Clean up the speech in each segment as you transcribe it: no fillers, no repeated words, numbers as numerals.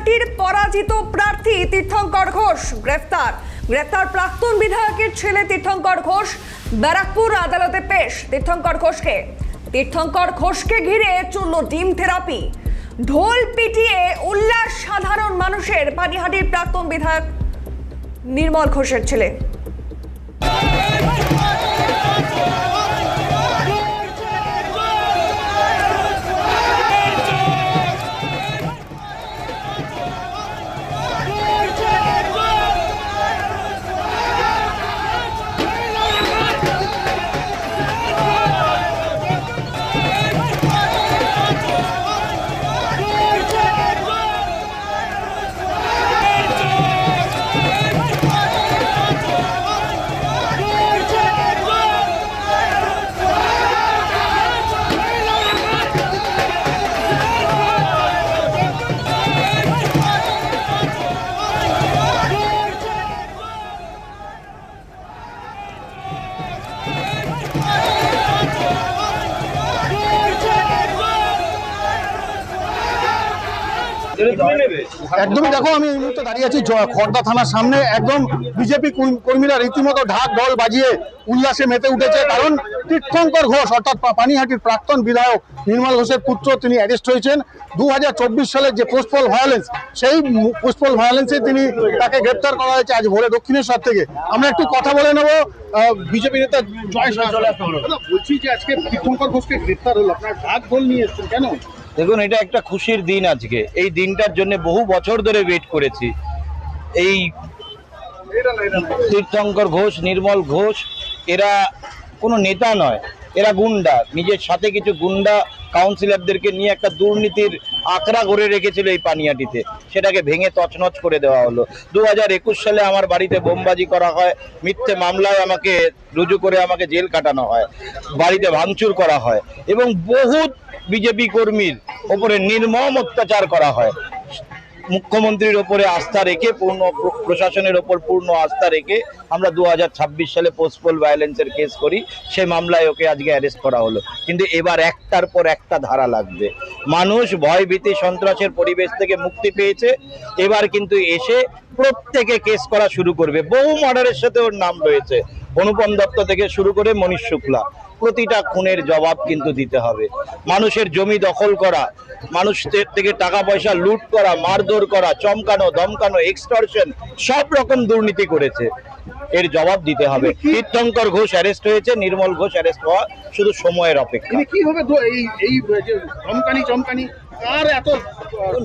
পানিহাটির পরাজিত প্রার্থী তীর্থঙ্কর ঘোষ গ্রেফতার। প্রাক্তন বিধায়কের ছেলে তীর্থঙ্কর ঘোষ ব্যারাকপুর আদালতে পেশ। তীর্থঙ্কর ঘোষকে ঘিরে চলল ডিম থেরাপি, ঢোল পিটিয়ে উল্লাস সাধারণ মানুষের। পানিহাটির প্রাক্তন বিধায়ক নির্মল ঘোষের ছেলে। একদমই দেখো, আমি এই মুহূর্তে দাঁড়িয়ে আছি খড়দা থানার সামনে। একদম বিজেপি কর্মীরা রীতিমতো ঢাক ঢোল বাজিয়ে উল্লাসে মেতে উঠেছে, কারণ তীর্থঙ্কর ঘোষ অর্থাৎ পানিহাটির প্রাক্তন বিধায়ক নির্মল ঘোষের পুত্র তিনি অ্যারেস্ট হয়েছেন। 2024 সালের যে পোস্টপল ভায়োলেন্স, সেই পোস্টপল ভায়োলেন্সে তাকে গ্রেপ্তার করা হয়েছে আজ ভোরে দক্ষিণেশ্বর থেকে। আমরা একটু কথা বলে নেব বিজেপি নেতা জয় শাহ। বলছি যে আজকে তীর্থঙ্কর ঘোষকে গ্রেপ্তার হলো, আপনার ঢাক ঢোল নিয়ে এসেছেন কেন? দেখুন, এটা একটা খুশির দিন আজকে। এই দিনটার জন্য বহু বছর ধরে ওয়েট করেছি। এই তীর্থঙ্কর ঘোষ, নির্মল ঘোষ এরা কোনো নেতা নয়, এরা গুন্ডা। নিজের সাথে কিছু গুন্ডা কাউন্সিলরদেরকে নিয়ে একটা দুর্নীতির আঁকড়া গড়ে রেখেছিল এই পানিহাটিতে, সেটাকে ভেঙে তছনছ করে দেওয়া হলো। 2021 সালে আমার বাড়িতে বোমবাজি করা হয়, মিথ্যে মামলায় আমাকে রুজু করে আমাকে জেল কাটানো হয়, বাড়িতে ভাঙচুর করা হয় এবং বহুত বিজেপি কর্মীর ওপরে নির্মম অত্যাচার করা হয়। মুখ্যমন্ত্রীর ওপরে আস্থা রেখে, পূর্ণ প্রশাসনের ওপর পূর্ণ আস্থা রেখে আমরা 2026 সালে পোস্টপল ভায়োলেন্সের কেস করি। সেই মামলায় ওকে আজকে অ্যারেস্ট করা হলো। কিন্তু এবার একটার পর একটা ধারা লাগবে। মানুষ ভয় ভীতি সন্ত্রাসের পরিবেশ থেকে মুক্তি পেয়েছে, এবার কিন্তু এসে প্রত্যেকে কেস করা শুরু করবে। বহু মার্ডারের সাথে ওর নাম রয়েছে, অনুপম দত্ত থেকে শুরু করে মনীষ শুক্লা। প্রতিটা খুনের জবাব কিন্তু দিতে হবে। মানুষের জমি দখল করা, মানুষদের থেকে টাকা পয়সা লুট করা, মারধর করা, চমকানো, ধমকানো, এক্সটর্শন, সব রকম দুর্নীতি করেছে, এর জবাব দিতে হবে। তীর্থঙ্কর ঘোষ অ্যারেস্ট হয়েছে, নির্মল ঘোষ অ্যারেস্ট হওয়া শুধু সময়ের অপেক্ষা। কিভাবে এই চমকানি আর এত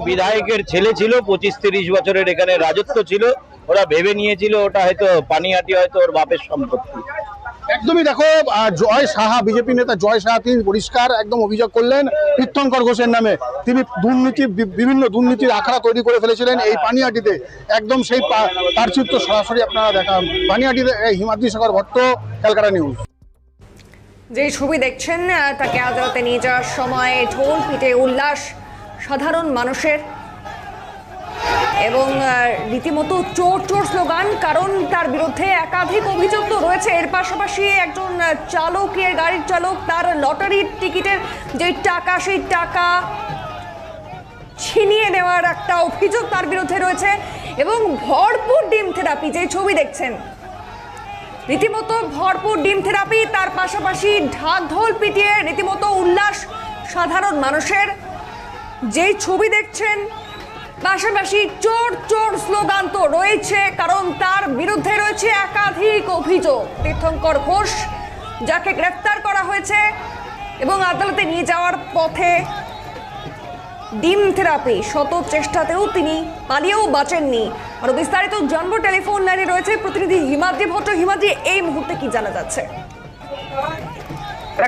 বিধায়কের ছেলে ছিল, 25-30 বছরের এখানে রাজত্ব ছিল। ওরা ভেবে নিয়েছিল ওটা হয়তো পানিহাটি হয়তো ওর বাপের সম্পত্তি। একদমই দেখো, জয় সাহা, বিজেপি নেতা জয় সাহা তিনি পরিষ্কার একদম অভিযোগ করলেন তীর্থঙ্কর ঘোষের নামে। তিনি বিভিন্ন দুর্নীতির আখড়া তৈরি করে ফেলেছিলেন এই পানিহাটিতে। একদম সেই তার চিত্র সরাসরি আপনারা দেখান পানিহাটিতে। হিমাদ্রি সাগর ভট্ট, ক্যালকাটা নিউজ। যে ছবি দেখছেন, তাকে আদালতে নিয়ে যাওয়ার সময় ঢোল পিটে উল্লাস সাধারণ মানুষের এবং রীতিমতো চোর চোর স্লোগান, কারণ তার বিরুদ্ধে একাধিক অভিযোগ তো রয়েছে। এর পাশাপাশি একজন চালকের, গাড়ির চালক, তার লটারির টিকিটের যে টাকা, সেই টাকা ছিনিয়ে নেওয়ার একটা অভিযোগ তার বিরুদ্ধে রয়েছে এবং ভরপুর ডিম থেরাপি, যে ছবি দেখছেন রীতিমতো ভরপুর ডিম থেরাপি। তার পাশাপাশি ঢাক ঢোল পিটিয়ে রীতিমতো উল্লাস সাধারণ মানুষের, যেই ছবি দেখছেন। পাশাপাশি চোর চোর স্লোগান তো রয়েছে, কারণ তার বিরুদ্ধে রয়েছে একাধিক অভিযোগ। তীর্থঙ্কর ঘোষ, যাকে গ্রেফতার করা হয়েছে এবং আদালতে নিয়ে যাওয়ার পথে ডিম থেরাপি, শত চেষ্টাতেও তিনি পালিয়েও বাঁচেননি। আরো বিস্তারিত জানবো, টেলিফোন লাইনে রয়েছে প্রতিনিধি হিমাদ্রি ভট্ট। হিমাদ্রি, এই মুহূর্তে কি জানা যাচ্ছে?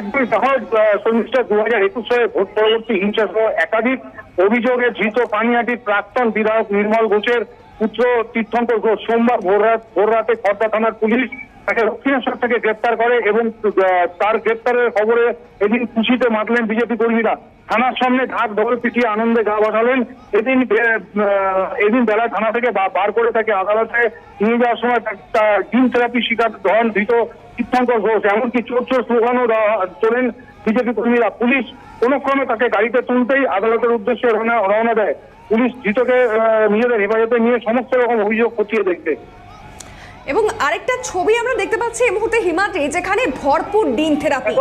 একদম সহজ শর্মিষ্ঠা, 2021 সালে ভোট পরবর্তী হিংসা সহ একাধিক অভিযোগে ধৃত পানিহাটির প্রাক্তন বিধায়ক নির্মল ঘোষের পুত্র তীর্থঙ্কর ঘোষ সোমবার ভোর রাতে খড়দা থানার পুলিশ তাকে দক্ষিণেশ্বর থেকে গ্রেপ্তার করে এবং তার গ্রেপ্তারের খবরে এদিন খুশিতে মাতলেন বিজেপি কর্মীরা। থানার সামনে ঢাক ঢোল পিটিয়ে আনন্দে গা বাঁধালেন। এদিন বেলা থানা থেকে বার করে তাকে আদালতে নিয়ে যাওয়ার সময় ডিম থেরাপি শিকার হন ধৃত তীর্থঙ্কর ঘোষ। এমনকি চোর চোর স্লোগানও তোলেন বিজেপি কর্মীরা। পুলিশ কোন ক্রমে তাকে গাড়িতে তুলতেই আদালতের উদ্দেশ্যে রওনা দেয়। পুলিশ ধৃতকে নিজেদের হেফাজতে নিয়ে সমস্ত রকম অভিযোগ খতিয়ে দেখবে। এবং আরেকটা ছবি আমরা দেখতে পাচ্ছি এই মুহূর্তে হিমাদ্রি, যেখানে ভরপুর ডিম থেরাপি,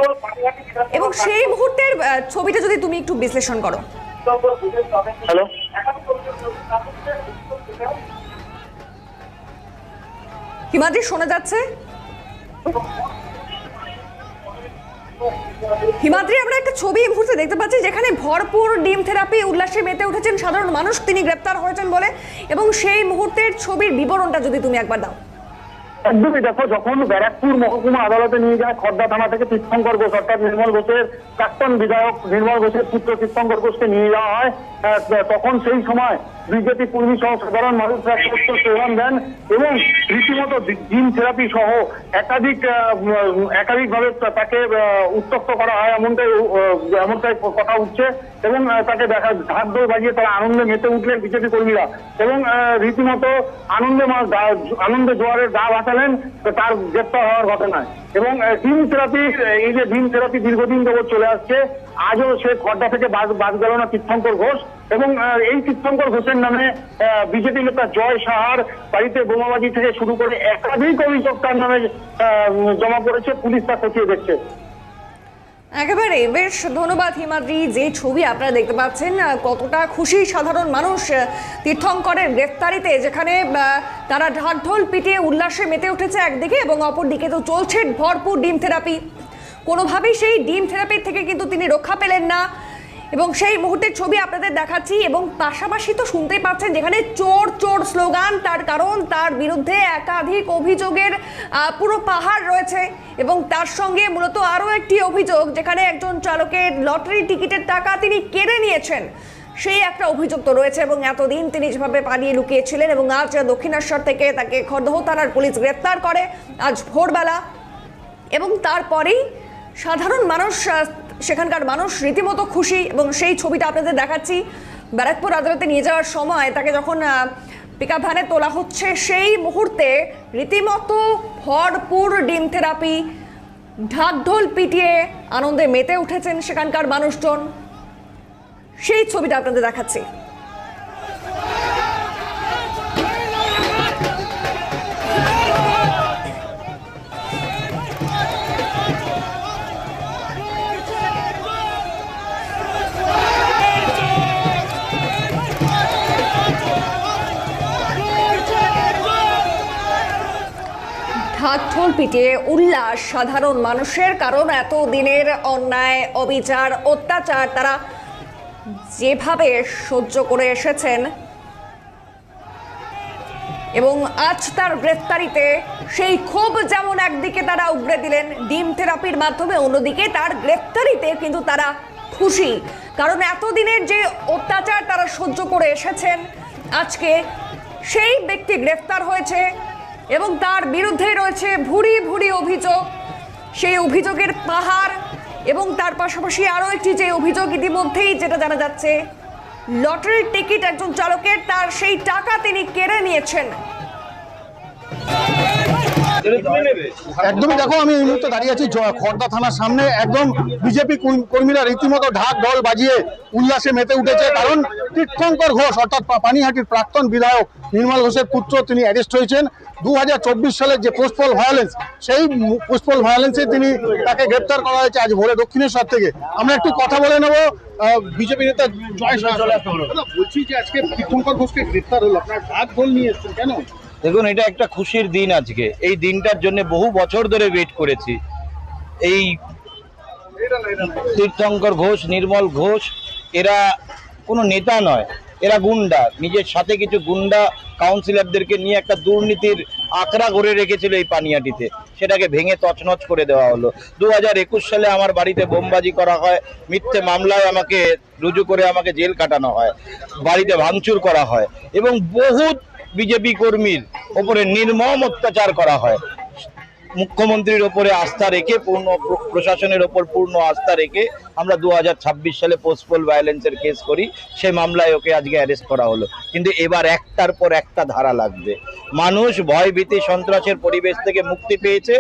এবং সেই মুহূর্তের ছবিটা যদি তুমি একটু বিশ্লেষণ করো। হ্যালো, হিমাদ্রি শোনা যাচ্ছে? হিমাদ্রি, আমরা একটা ছবি এই মুহূর্তে দেখতে পাচ্ছি যেখানে ভরপুর ডিম থেরাপি উল্লাসে মেতে উঠেছেন সাধারণ মানুষ, তিনি গ্রেপ্তার হয়েছেন বলে, এবং সেই মুহূর্তের ছবির বিবরণটা যদি তুমি একবার দাও। একদমই দেখো, যখন ব্যারাকপুর মহকুমা আদালতে নিয়ে যায় খড়দা থানা থেকে তীর্থঙ্কর ঘোষ অর্থাৎ নির্মল ঘোষের প্রাক্তন বিধায়ক নির্মল ঘোষের পুত্র তীর্থঙ্কর ঘোষকে নিয়ে যাওয়া হয়, তখন সেই সময় বিজেপি কর্মী সহ সাধারণ মানুষরা স্লোগান দেন এবং রীতিমতো জিম থেরাপি সহ একাধিকভাবে তাকে উত্তপ্ত করা হয়, এমনটাই কথা উঠছে এবং তাকে ঢাক ঢোল বাজিয়ে তারা আনন্দে মেতে উঠলেন বিজেপি কর্মীরা এবং রীতিমতো আনন্দে জোয়ারের গা ভাসালেন তার গ্রেপ্তার হওয়ার ঘটনায়। এবং ডিম থেরাপি, এই যে ডিম থেরাপি দীর্ঘদিন যাবৎ চলে আসছে, আজও সে খড়দা থেকে বাদ গেল না তীর্থঙ্কর ঘোষ। এবং এই তীর্থঙ্কর ঘোষের নামে বিজেপি নেতা জয় সাহার বাড়িতে বোমাবাজি থেকে শুরু করে একাধিক অভিযোগ তার নামে জমা পড়েছে, পুলিশ তা খতিয়ে দেখছে। একেবারে বেশ ধন্যবাদ হিমাদ্রি। যে ছবি আপনারা দেখতে পাচ্ছেন, কতটা খুশি সাধারণ মানুষ তীর্থঙ্করের গ্রেফতারিতে, যেখানে তারা ঢাকঢোল পিটিয়ে উল্লাসে মেতে উঠেছে একদিকে, এবং অপরদিকে তো চলছে ভরপুর ডিম থেরাপি। কোনোভাবেই সেই ডিম থেরাপির থেকে কিন্তু তিনি রক্ষা পেলেন না, এবং সেই মুহূর্তের ছবি আপনাদের দেখাচ্ছি। এবং পাশাপাশি তো শুনতেই পাচ্ছেন যেখানে চোর চোর স্লোগান, তার কারণ তার বিরুদ্ধে একাধিক অভিযোগের পুরো পাহাড় রয়েছে। এবং তার সঙ্গে মূলত আরও একটি অভিযোগ, যেখানে একজন চালকের লটারি টিকিটের টাকা তিনি কেড়ে নিয়েছেন, সেই একটা অভিযোগ তো রয়েছে। এবং এতদিন তিনি যেভাবে পালিয়ে লুকিয়েছিলেন, এবং আজ দক্ষিণেশ্বর থেকে তাকে খড়দহ থানার পুলিশ গ্রেপ্তার করে আজ ভোরবেলা। এবং তারপরেই সাধারণ মানুষ, সেখানকার মানুষ রীতিমতো খুশি, এবং সেই ছবিটা আপনাদের দেখাচ্ছি। ব্যারাকপুর আদালতে নিয়ে যাওয়ার সময় তাকে যখন পিকআপ ভ্যানে তোলা হচ্ছে, সেই মুহূর্তে রীতিমতো ভরপুর ডিম থেরাপি, ঢাকঢোল পিটিয়ে আনন্দে মেতে উঠেছেন সেখানকার মানুষজন, সেই ছবিটা আপনাদের দেখাচ্ছি। ঢাকঢোল পিটিয়ে উল্লাস সাধারণ মানুষের, কারণ এত দিনের অন্যায়, অবিচার, অত্যাচার তারা যেভাবে সহ্য করে এসেছেন, এবং আজ তার গ্রেফতারিতে সেই ক্ষোভ যেমন একদিকে তারা উগরে দিলেন ডিম থেরাপির মাধ্যমে, অন্যদিকে তার গ্রেফতারিতে কিন্তু তারা খুশি, কারণ এতদিনের যে অত্যাচার তারা সহ্য করে এসেছেন, আজকে সেই ব্যক্তি গ্রেফতার হয়েছে এবং তার বিরুদ্ধে রয়েছে ভুরি ভুরি অভিযোগ, সেই অভিযোগের পাহাড়। এবং তার পাশাপাশি আরও একটি যে অভিযোগ ইতিমধ্যেই যেটা জানা যাচ্ছে, লটারির টিকিট একজন চালকের, তার সেই টাকা তিনি কেড়ে নিয়েছেন। একদমই দেখো, আমি এই মুহূর্তে দাঁড়িয়ে আছি খড়দা থানার সামনে। একদম বিজেপি কর্মীরা রীতিমতো ঢাক ঢোল বাজিয়ে উল্লাসে মেতে উঠেছে, কারণ তীর্থঙ্কর ঘোষ অর্থাৎ পানিহাটির প্রাক্তন বিধায়ক নির্মল ঘোষের পুত্র তিনি অ্যারেস্ট হয়েছেন 2024 সালের যে পোস্টপল ভায়োলেন্স, সেই পোস্টপল ভায়োলেন্সে তাকে গ্রেপ্তার করা হয়েছে আজ ভোরে দক্ষিণেশ্বর থেকে। আমরা একটু কথা বলে নেব বিজেপি নেতা জয় শাহ। বলছি যে আজকে তীর্থঙ্কর ঘোষকে গ্রেপ্তার হলো, আপনার ঢাক ঢোল নিয়ে এসেছেন কেন? দেখুন, এটা একটা খুশির দিন আজকে। এই দিনটার জন্য বহু বছর ধরে ওয়েট করেছি। এই তীর্থঙ্কর ঘোষ, নির্মল ঘোষ, এরা কোনো নেতা নয়, এরা গুন্ডা। নিজের সাথে কিছু গুন্ডা কাউন্সিলরদেরকে নিয়ে একটা দুর্নীতির আঁকড়া গড়ে রেখেছিল এই পানিহাটিতে, সেটাকে ভেঙে তছনছ করে দেওয়া হলো। 2021 সালে আমার বাড়িতে বোমবাজি করা হয়, মিথ্যে মামলায় আমাকে রুজু করে আমাকে জেল কাটানো হয়, বাড়িতে ভাঙচুর করা হয়, এবং বহুত বিজেপি কর্মীর ওপরে নির্মম অত্যাচার করা হয়। মুখ্যমন্ত্রীর ওপরে আস্থা রেখে, পূর্ণ প্রশাসনের ওপর পূর্ণ আস্থা রেখে আমরা 2026 সালে পোস্টপল ভায়োলেন্সের কেস করি, সেই মামলায় ওকে আজকে অ্যারেস্ট করা হলো। কিন্তু এবার একটার পর একটা ধারা লাগবে। মানুষ ভয় ভীতি সন্ত্রাসের পরিবেশ থেকে মুক্তি পেয়েছে,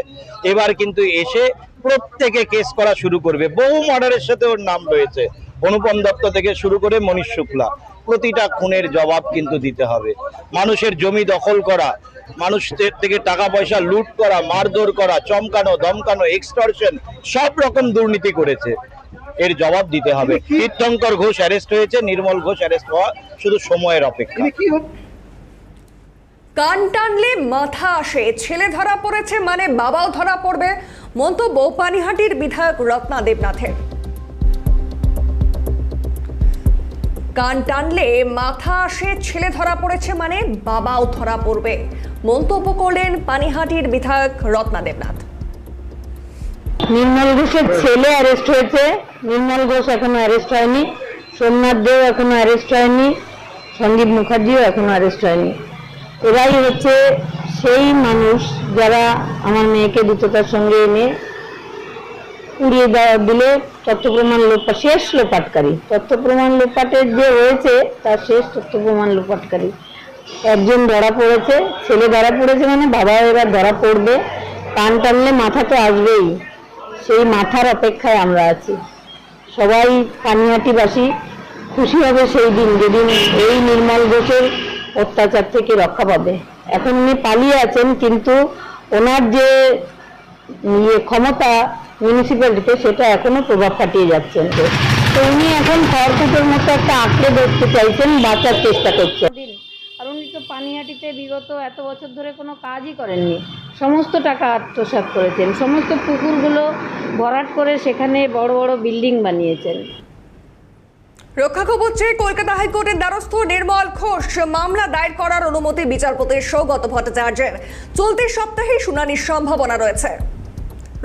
এবার কিন্তু এসে প্রত্যেকে কেস করা শুরু করবে। বহু মার্ডারের সাথে ওর নাম রয়েছে, অনুপম দত্ত থেকে শুরু করে মনীষ শুক্লা, প্রতিটা খুনের জবাব কিন্তু দিতে হবে। মানুষের জমি দখল করা, মানুষদের থেকে টাকা পয়সা লুট করা, মারধর করা, চমকানো, ধমকানো, এক্সটর্শন, সব রকম দুর্নীতি করেছে, এর জবাব দিতে হবে। তীর্থঙ্কর ঘোষ অ্যারেস্ট হয়েছে, নির্মল ঘোষ অ্যারেস্ট হওয়া শুধু সময়ের অপেক্ষা। কান টানলে মাথা আসে, ছেলে ধরা পড়েছে মানে বাবাও ধরা পড়বে, মন্তব্য পানিহাটির বিধায়ক রত্না দেবনাথের। কান টানলে মাথা আসে, ছেলে ধরা পড়েছে মানে বাবাও ধরা পড়বে, মন্তব্য করলেন পানিহাটির বিধায়ক রত্না দেবনাথ। নির্মল ঘোষের ছেলে অ্যারেস্ট হয়েছে, নির্মল ঘোষ এখনো অ্যারেস্ট হয়নি, সোমনাথ দেও এখনো অ্যারেস্ট হয়নি, সন্দীপ মুখার্জিও এখনো অ্যারেস্ট হয়নি। এরাই হচ্ছে সেই মানুষ যারা আমার মেয়েকে দ্রুততার সঙ্গে এনে উড়িয়ে দিলে তথ্য প্রমাণ লোপাট, শেষ লোপাটকারী, তথ্য প্রমাণ লোপাটের যে হয়েছে তার শেষ তথ্য প্রমাণ লোপাটকারী। একজন ধরা পড়েছে, ছেলে ধরা পড়েছে মানে বাবা এবার ধরা পড়বে। কান টানলে মাথা তো আসবেই, সেই মাথার অপেক্ষায় আমরা আছি। সবাই পানিহাটিবাসী খুশি হবে সেই দিন যেদিন এই নির্মল ঘোষের অত্যাচার থেকে রক্ষা পাবে। এখন উনি পালিয়ে আছেন, কিন্তু ওনার যে ক্ষমতা মিউনিসিপ্যালিটিতে সেটা এখনো প্রভাব খাটিয়ে যাচ্ছেন। তো উনি এখন খড়কুটোর মতো একটা আঁকড়ে ধরতে চাইছেন, বাঁচার চেষ্টা করছেন। আর উনি তো পানিহাটিতে বিগত এত বছর ধরে কোনো কাজই করেননি, সমস্ত টাকা আত্মসাৎ করেছেন, সমস্ত পুকুরগুলো ভরাট করে সেখানে বড় বড় বিল্ডিং বানিয়েছেন। রক্ষা খবর চেয়ে কলকাতা হাইকোর্টের দ্বারস্থ নির্মল ঘোষ, মামলা দায়ের করার অনুমতি বিচারপতি সৌগত ভট্টাচার্যের। চলতি সপ্তাহে শুনানির সম্ভাবনা রয়েছে।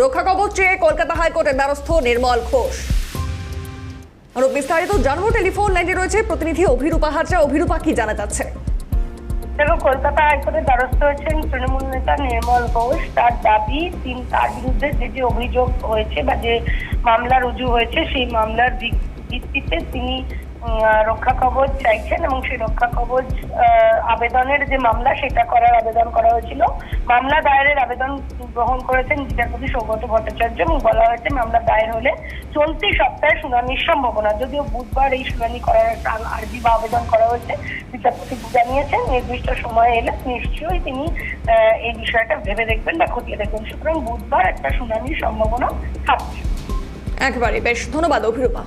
রক্ষা খবর চেয়ে কলকাতা হাইকোর্টের দ্বারস্থ নির্মল ঘোষ। আরো বিস্তারিত জানবো, টেলিফোন লাইনে রয়েছে প্রতিনিধি অভিরূপা হাজরা। অভিরূপা, কি জানা যাচ্ছে? দেখো, কলকাতা হাইকোর্টে দ্বারস্থ হয়েছেন তৃণমূল নেতা নির্মল ঘোষ। তার দাবি, তার বিরুদ্ধে যে অভিযোগ হয়েছে বা যে মামলা রুজু হয়েছে সেই মামলার ভিত্তিতে তিনি রক্ষা কবচ চাইছেন এবং সেই রক্ষা কবচ আবেদনের যে মামলা সেটা করার আবেদন করা হয়েছিল। মামলা দায়েরের আবেদন গ্রহণ করেছেন বিচারপতি সৌগত ভট্টাচার্য এবং বলা হয়েছে মামলা দায়ের হলে চলতি সপ্তাহে শুনানির সম্ভাবনা। যদিও বুধবার এই শুনানি করার একটা আর্জি বা আবেদন করা হয়েছে, বিচারপতি জানিয়েছেন নির্দিষ্ট সময় এলে নিশ্চয়ই তিনি এই বিষয়টা ভেবে দেখবেন বা খতিয়ে দেখবেন। সুতরাং বুধবার একটা শুনানির সম্ভাবনা থাকছে। একেবারে, বেশ, ধন্যবাদ অভিরূপা।